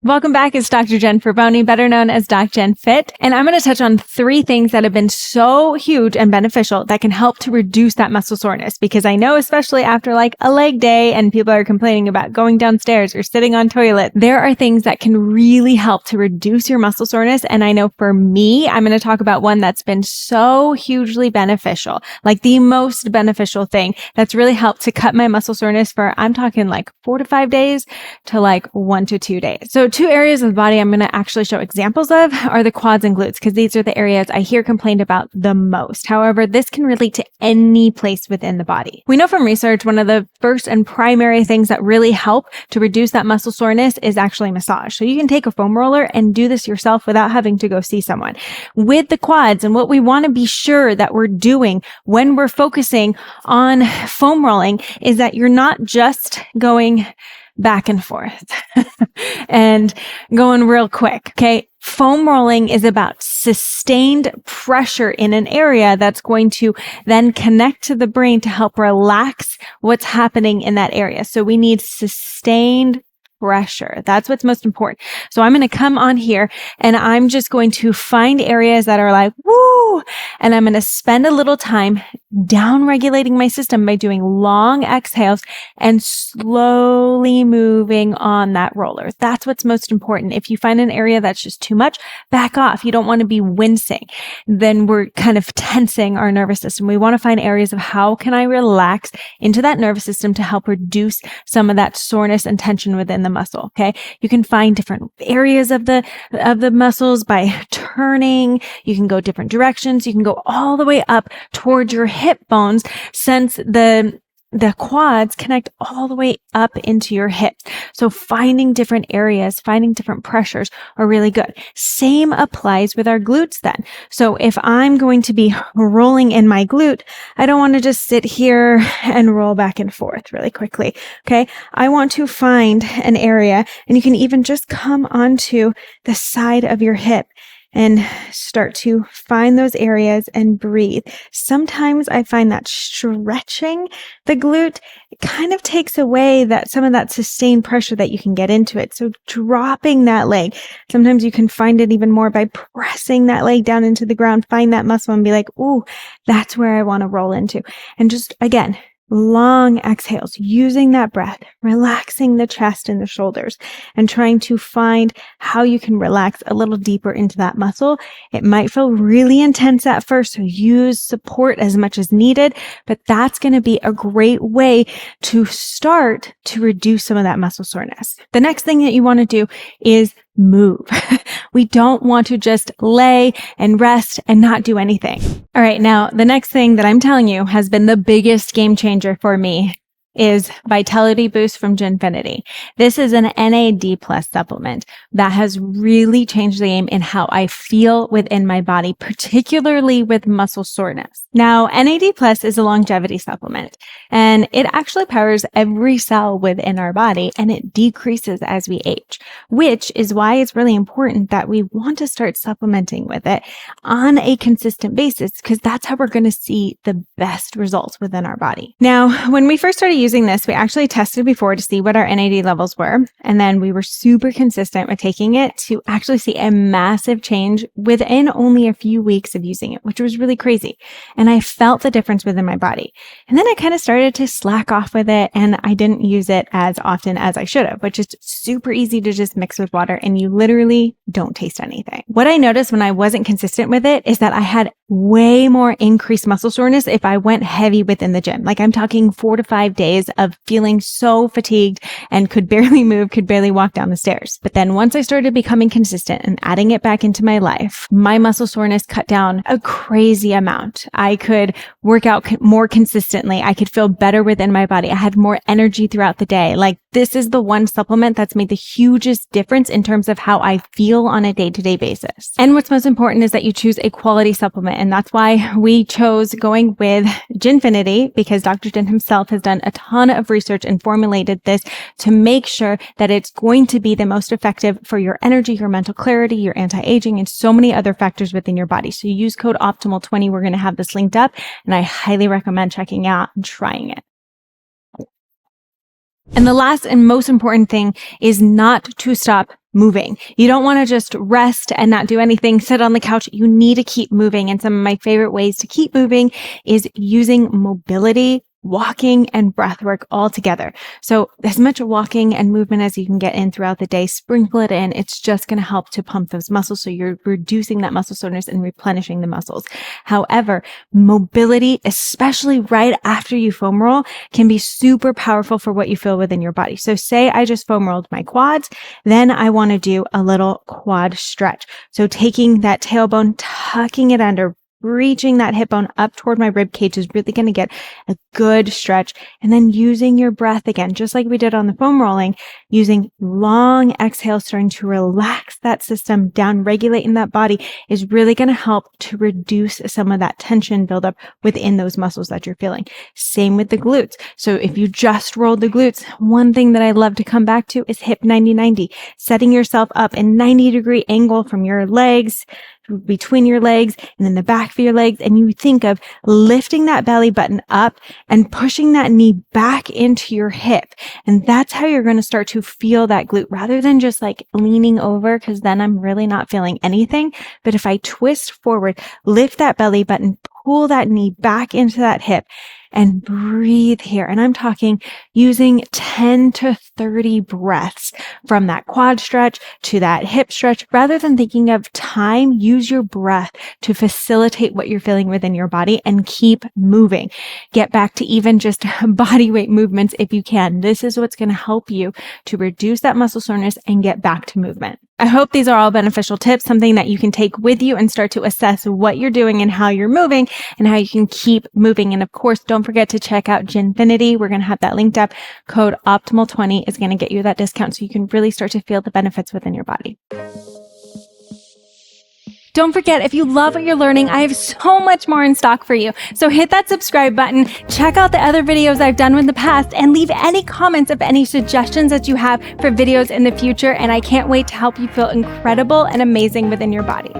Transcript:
Welcome back. It's Dr. Jen Ferboni, better known as DocJenFit. And I'm going to touch on 3 things that have been so huge and beneficial that can help to reduce that muscle soreness. Because I know, especially after like a leg day and people are complaining about going downstairs or sitting on toilet, there are things that can really help to reduce your muscle soreness. And I know for me, I'm going to talk about one that's been so hugely beneficial, like the most beneficial thing that's really helped to cut my muscle soreness for, I'm talking like 4 to 5 days to like 1 to 2 days. So 2 areas of the body I'm going to actually show examples of are the quads and glutes, because these are the areas I hear complained about the most. However, this can relate to any place within the body. We know from research, one of the first and primary things that really help to reduce that muscle soreness is actually massage. So you can take a foam roller and do this yourself without having to go see someone. With the quads, and what we want to be sure that we're doing when we're focusing on foam rolling is that you're not just going back and forth and going real quick. Okay. Foam rolling is about sustained pressure in an area that's going to then connect to the brain to help relax what's happening in that area. So we need sustained pressure. That's what's most important. So I'm going to come on here and I'm just going to find areas that are like, woo, and I'm going to spend a little time down regulating my system by doing long exhales and slowly moving on that roller. That's what's most important. If you find an area that's just too much, back off. You don't want to be wincing. Then we're kind of tensing our nervous system. We want to find areas of how can I relax into that nervous system to help reduce some of that soreness and tension within the muscle. Okay. You can find different areas of the muscles by turning. You can go different directions. You can go all the way up towards your hip bones, since the quads connect all the way up into your hips. So finding different areas, finding different pressures are really good. Same applies with our glutes then. So if I'm going to be rolling in my glute, I don't want to just sit here and roll back and forth really quickly. Okay. I want to find an area, and you can even just come onto the side of your hip and start to find those areas and breathe. Sometimes I find that stretching the glute kind of takes away some of that sustained pressure that you can get into it. So dropping that leg, sometimes you can find it even more by pressing that leg down into the ground, find that muscle and be like, ooh, that's where I want to roll into. And just again, long exhales, using that breath, relaxing the chest and the shoulders, and trying to find how you can relax a little deeper into that muscle. It might feel really intense at first, so use support as much as needed, but that's going to be a great way to start to reduce some of that muscle soreness. The next thing that you want to do is move. We don't want to just lay and rest and not do anything. All right. Now, the next thing that I'm telling you has been the biggest game changer for me is Vitality Boost from Genfinity. This is an NAD plus supplement that has really changed the game in how I feel within my body, particularly with muscle soreness. Now, NAD plus is a longevity supplement, and it actually powers every cell within our body, and it decreases as we age, which is why it's really important that we want to start supplementing with it on a consistent basis, because that's how we're going to see the best results within our body. Now, when we first started using this, we actually tested before to see what our NAD levels were. And then we were super consistent with taking it to actually see a massive change within only a few weeks of using it, which was really crazy. And I felt the difference within my body. And then I kind of started to slack off with it, and I didn't use it as often as I should have, which is super easy to just mix with water and you literally don't taste anything. What I noticed when I wasn't consistent with it is that I had way more increased muscle soreness if I went heavy within the gym. Like I'm talking 4 to 5 days of feeling so fatigued and could barely move, could barely walk down the stairs. But then once I started becoming consistent and adding it back into my life, my muscle soreness cut down a crazy amount. I could work out more consistently. I could feel better within my body. I had more energy throughout the day. Like this is the one supplement that's made the hugest difference in terms of how I feel on a day-to-day basis. And what's most important is that you choose a quality supplement. And that's why we chose going with Genfinity, because Dr. Jen himself has done a ton of research and formulated this to make sure that it's going to be the most effective for your energy, your mental clarity, your anti-aging, and so many other factors within your body. So you use code OPTIMAL20. We're going to have this linked up, and I highly recommend checking out and trying it. And the last and most important thing is not to stop moving. You don't want to just rest and not do anything, sit on the couch. You need to keep moving. And some of my favorite ways to keep moving is using mobility, walking, and breath work all together. So as much walking and movement as you can get in throughout the day, sprinkle it in. It's just going to help to pump those muscles. So you're reducing that muscle soreness and replenishing the muscles. However, mobility, especially right after you foam roll, can be super powerful for what you feel within your body. So say I just foam rolled my quads, then I want to do a little quad stretch. So taking that tailbone, tucking it under, reaching that hip bone up toward my rib cage is really going to get a good stretch. And then using your breath again, just like we did on the foam rolling, using long exhales, starting to relax that system down, regulating that body is really going to help to reduce some of that tension buildup within those muscles that you're feeling. Same with the glutes. So if you just rolled the glutes, one thing that I love to come back to is hip 90-90, setting yourself up in 90-degree angle from your legs, between your legs and then the back of your legs. And you think of lifting that belly button up and pushing that knee back into your hip. And that's how you're going to start to feel that glute rather than just like leaning over, because then I'm really not feeling anything. But if I twist forward, lift that belly button, pull that knee back into that hip and breathe here. And I'm talking using 10 to 30 breaths from that quad stretch to that hip stretch. Rather than thinking of time, use your breath to facilitate what you're feeling within your body and keep moving. Get back to even just body weight movements if you can. This is what's going to help you to reduce that muscle soreness and get back to movement. I hope these are all beneficial tips, something that you can take with you and start to assess what you're doing and how you're moving and how you can keep moving. And of course, don't forget to check out Genfinity. We're going to have that linked up. Code OPTIMAL20 is going to get you that discount so you can really start to feel the benefits within your body. Don't forget, if you love what you're learning, I have so much more in stock for you. So hit that subscribe button, check out the other videos I've done in the past, and leave any comments of any suggestions that you have for videos in the future. And I can't wait to help you feel incredible and amazing within your body.